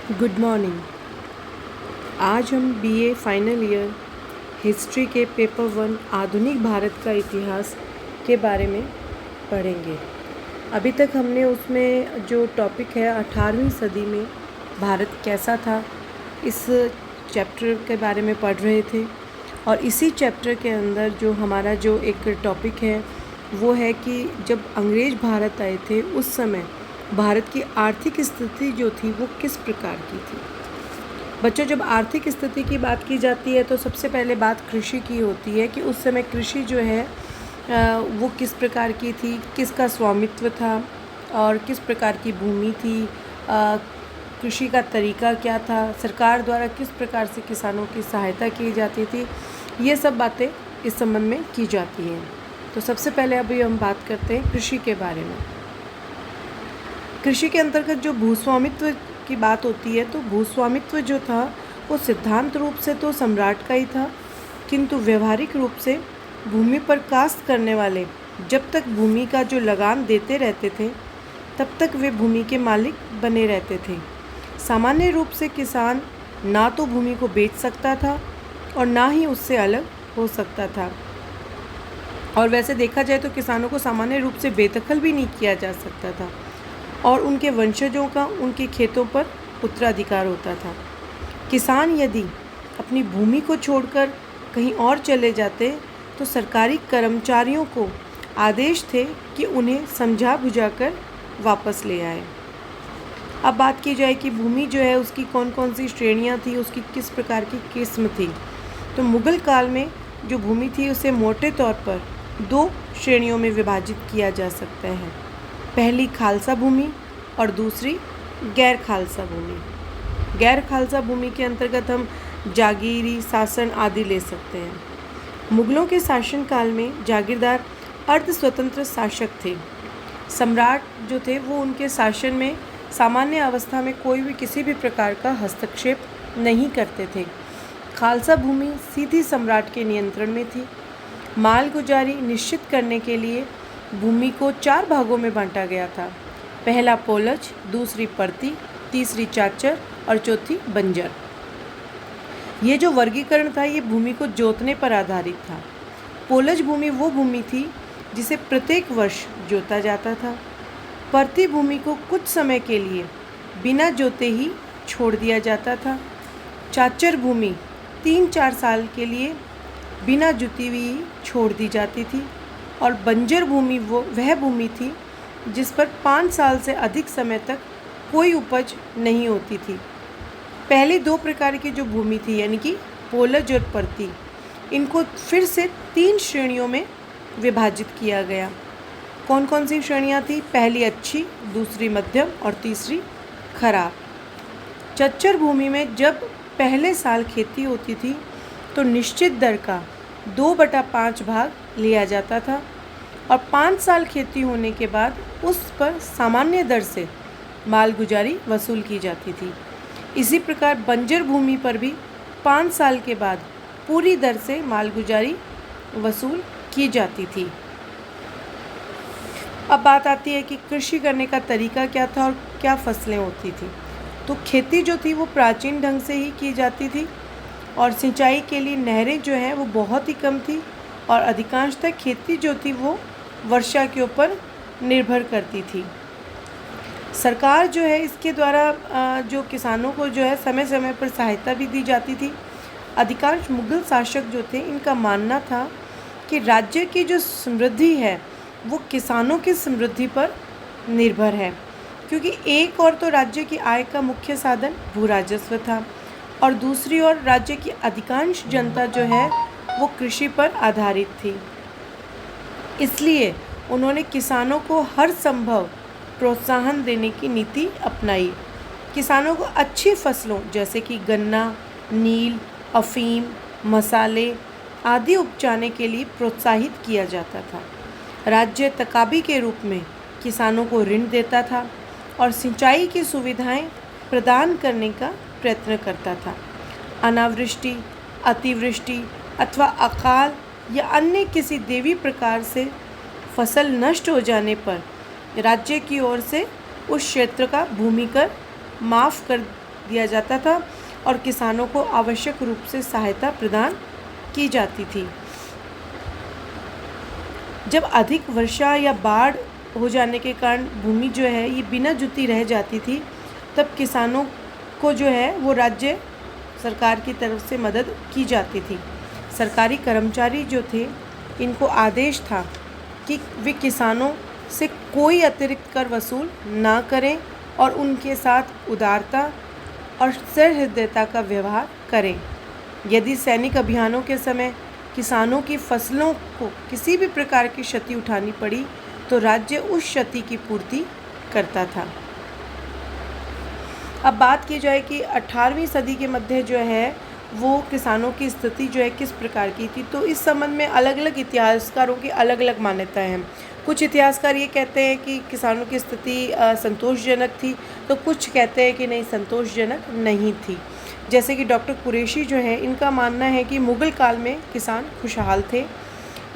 Good morning. आज हम BA final year history के पेपर 1 आधुनिक भारत का इतिहास के बारे में पढ़ेंगे। अभी तक हमने उसमें जो टॉपिक है 18वीं सदी में भारत कैसा था, इस चैप्टर के बारे में पढ़ रहे थे। और इसी चैप्टर के अंदर जो हमारा जो एक टॉपिक है वो है कि जब अंग्रेज़ भारत आए थे उस समय भारत की आर्थिक स्थिति जो थी वो किस प्रकार की थी। बच्चों, जब आर्थिक स्थिति की बात की जाती है तो सबसे पहले बात कृषि की होती है कि उस समय कृषि जो है वो किस प्रकार की थी, किसका स्वामित्व था और किस प्रकार की भूमि थी, कृषि का तरीका क्या था, सरकार द्वारा किस प्रकार से किसानों की सहायता की जाती थी। ये सब बातें इस संबंध में की जाती हैं। तो सबसे पहले अभी हम बात करते हैं कृषि के बारे में। कृषि के अंतर्गत जो भूस्वामित्व की बात होती है तो भूस्वामित्व जो था वो सिद्धांत रूप से तो सम्राट का ही था, किंतु व्यवहारिक रूप से भूमि पर काश्त करने वाले जब तक भूमि का जो लगान देते रहते थे तब तक वे भूमि के मालिक बने रहते थे। सामान्य रूप से किसान ना तो भूमि को बेच सकता था और ना ही उससे अलग हो सकता था। और वैसे देखा जाए तो किसानों को सामान्य रूप से बेदखल भी नहीं किया जा सकता था और उनके वंशजों का उनके खेतों पर उत्तराधिकार होता था। किसान यदि अपनी भूमि को छोड़कर कहीं और चले जाते तो सरकारी कर्मचारियों को आदेश थे कि उन्हें समझा बुझाकर वापस ले आए। अब बात की जाए कि भूमि जो है उसकी कौन कौन सी श्रेणियां थी, उसकी किस प्रकार की किस्म थी। तो मुग़ल काल में जो भूमि थी उसे मोटे तौर पर 2 श्रेणियों में विभाजित किया जा सकता है। पहली खालसा भूमि और दूसरी गैर खालसा भूमि। गैर खालसा भूमि के अंतर्गत हम जागीरी शासन आदि ले सकते हैं। मुग़लों के शासनकाल में जागीरदार अर्ध स्वतंत्र शासक थे। सम्राट जो थे वो उनके शासन में सामान्य अवस्था में कोई भी किसी भी प्रकार का हस्तक्षेप नहीं करते थे। खालसा भूमि सीधी सम्राट के नियंत्रण में थी। मालगुजारी निश्चित करने के लिए भूमि को 4 भागों में बांटा गया था। पहला पोलज, दूसरी परती, तीसरी चाचर और चौथी बंजर। ये जो वर्गीकरण था ये भूमि को जोतने पर आधारित था। पोलज भूमि वो भूमि थी जिसे प्रत्येक वर्ष जोता जाता था। परती भूमि को कुछ समय के लिए बिना जोते ही छोड़ दिया जाता था। चाचर भूमि 3-4 साल के लिए बिना जुती हुई छोड़ दी जाती थी और बंजर भूमि वह भूमि थी जिस पर 5 साल से अधिक समय तक कोई उपज नहीं होती थी। पहली 2 प्रकार की जो भूमि थी यानी कि पोलज और परती, इनको फिर से 3 श्रेणियों में विभाजित किया गया। कौन कौन सी श्रेणियाँ थी? पहली अच्छी, दूसरी मध्यम और तीसरी खराब। चच्चर भूमि में जब पहले साल खेती होती थी तो निश्चित दर का 2/5 भाग लिया जाता था और 5 साल खेती होने के बाद उस पर सामान्य दर से मालगुजारी वसूल की जाती थी। इसी प्रकार बंजर भूमि पर भी 5 साल के बाद पूरी दर से मालगुजारी वसूल की जाती थी। अब बात आती है कि कृषि करने का तरीका क्या था और क्या फसलें होती थी। तो खेती जो थी वो प्राचीन ढंग से ही की जाती थी और सिंचाई के लिए नहरें जो हैं वो बहुत ही कम थी और अधिकांशतः खेती जो थी वो वर्षा के ऊपर निर्भर करती थी। सरकार जो है इसके द्वारा जो किसानों को जो है समय समय पर सहायता भी दी जाती थी। अधिकांश मुग़ल शासक जो थे इनका मानना था कि राज्य की जो समृद्धि है वो किसानों की समृद्धि पर निर्भर है, क्योंकि एक और तो राज्य की आय का मुख्य साधन भू राजस्व था और दूसरी ओर राज्य की अधिकांश जनता जो है वो कृषि पर आधारित थी। इसलिए उन्होंने किसानों को हर संभव प्रोत्साहन देने की नीति अपनाई। किसानों को अच्छी फसलों जैसे कि गन्ना, नील, अफीम, मसाले आदि उपजाने के लिए प्रोत्साहित किया जाता था। राज्य तकाबी के रूप में किसानों को ऋण देता था और सिंचाई की सुविधाएं प्रदान करने का प्रयत्न करता था। अनावृष्टि, अतिवृष्टि अथवा अकाल या अन्य किसी दैवीय प्रकार से फसल नष्ट हो जाने पर राज्य की ओर से उस क्षेत्र का भूमि कर माफ़ कर दिया जाता था और किसानों को आवश्यक रूप से सहायता प्रदान की जाती थी। जब अधिक वर्षा या बाढ़ हो जाने के कारण भूमि जो है ये बिना जुती रह जाती थी, तब किसानों को जो है वो राज्य सरकार की तरफ से मदद की जाती थी। सरकारी कर्मचारी जो थे, इनको आदेश था कि वे किसानों से कोई अतिरिक्त कर वसूल ना करें और उनके साथ उदारता और सहृदयता का व्यवहार करें। यदि सैनिक अभियानों के समय किसानों की फसलों को किसी भी प्रकार की क्षति उठानी पड़ी तो राज्य उस क्षति की पूर्ति करता था। अब बात की जाए कि 18वीं सदी के मध्य जो है वो किसानों की स्थिति जो है किस प्रकार की थी, तो इस संबंध में अलग अलग इतिहासकारों की अलग अलग मान्यताएं हैं। कुछ इतिहासकार ये कहते हैं कि किसानों की स्थिति संतोषजनक थी, तो कुछ कहते हैं कि नहीं, संतोषजनक नहीं थी। जैसे कि डॉक्टर कुरैशी जो है, इनका मानना है कि मुग़ल काल में किसान खुशहाल थे,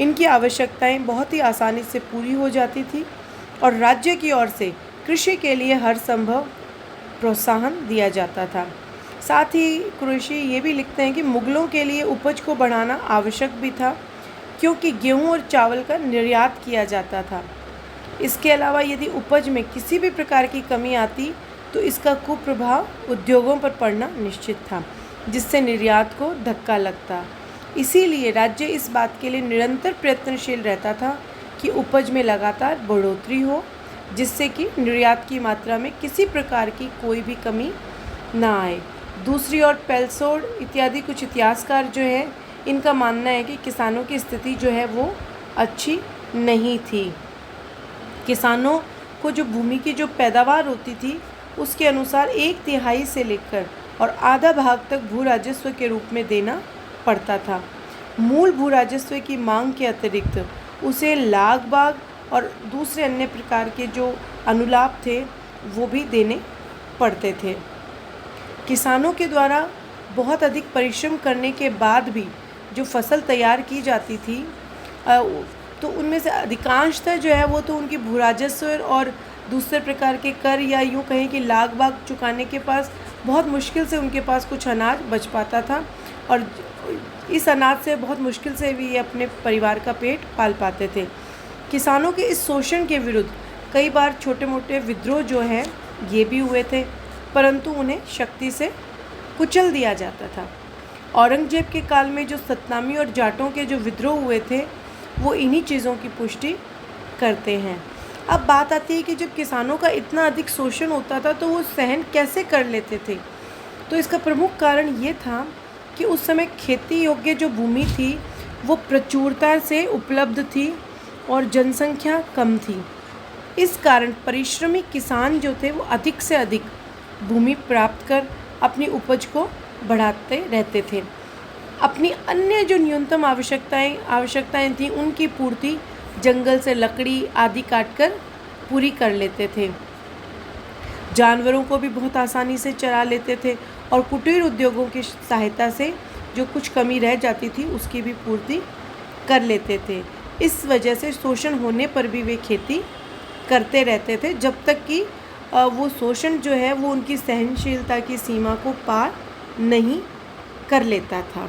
इनकी आवश्यकताएं बहुत ही आसानी से पूरी हो जाती थी और राज्य की ओर से कृषि के लिए हर संभव प्रोत्साहन दिया जाता था। साथ ही कुरैशी ये भी लिखते हैं कि मुग़लों के लिए उपज को बढ़ाना आवश्यक भी था, क्योंकि गेहूं और चावल का निर्यात किया जाता था। इसके अलावा यदि उपज में किसी भी प्रकार की कमी आती तो इसका कुप्रभाव उद्योगों पर पड़ना निश्चित था, जिससे निर्यात को धक्का लगता। इसीलिए राज्य इस बात के लिए निरंतर प्रयत्नशील रहता था कि उपज में लगातार बढ़ोतरी हो, जिससे कि निर्यात की मात्रा में किसी प्रकार की कोई भी कमी ना आए। दूसरी ओर पेल्सोड इत्यादि कुछ इतिहासकार जो है, इनका मानना है कि किसानों की स्थिति जो है वो अच्छी नहीं थी। किसानों को जो भूमि की जो पैदावार होती थी उसके अनुसार 1/3 से लेकर और आधा भाग तक भू राजस्व के रूप में देना पड़ता था। मूल भू राजस्व की मांग के अतिरिक्त उसे लाग बाग और दूसरे अन्य प्रकार के जो अनुलाभ थे वो भी देने पड़ते थे। किसानों के द्वारा बहुत अधिक परिश्रम करने के बाद भी जो फसल तैयार की जाती थी तो उनमें से अधिकांशतः जो है वो तो उनकी भू राजस्व और दूसरे प्रकार के कर या यूँ कहें कि लाग बाग चुकाने के पास बहुत मुश्किल से उनके पास कुछ अनाज बच पाता था और इस अनाज से बहुत मुश्किल से भी ये अपने परिवार का पेट पाल पाते थे। किसानों के इस शोषण के विरुद्ध कई बार छोटे मोटे विद्रोह जो हैं ये भी हुए थे, परंतु उन्हें शक्ति से कुचल दिया जाता था। औरंगजेब के काल में जो सतनामी और जाटों के जो विद्रोह हुए थे वो इन्हीं चीज़ों की पुष्टि करते हैं। अब बात आती है कि जब किसानों का इतना अधिक शोषण होता था तो वो सहन कैसे कर लेते थे, तो इसका प्रमुख कारण ये था कि उस समय खेती योग्य जो भूमि थी वो प्रचुरता से उपलब्ध थी और जनसंख्या कम थी। इस कारण परिश्रमी किसान जो थे वो अधिक से अधिक भूमि प्राप्त कर अपनी उपज को बढ़ाते रहते थे। अपनी अन्य जो न्यूनतम आवश्यकताएं थीं उनकी पूर्ति जंगल से लकड़ी आदि काटकर पूरी कर लेते थे। जानवरों को भी बहुत आसानी से चरा लेते थे और कुटीर उद्योगों की सहायता से जो कुछ कमी रह जाती थी उसकी भी पूर्ति कर लेते थे। इस वजह से शोषण होने पर भी वे खेती करते रहते थे जब तक कि वो शोषण जो है वो उनकी सहनशीलता की सीमा को पार नहीं कर लेता था।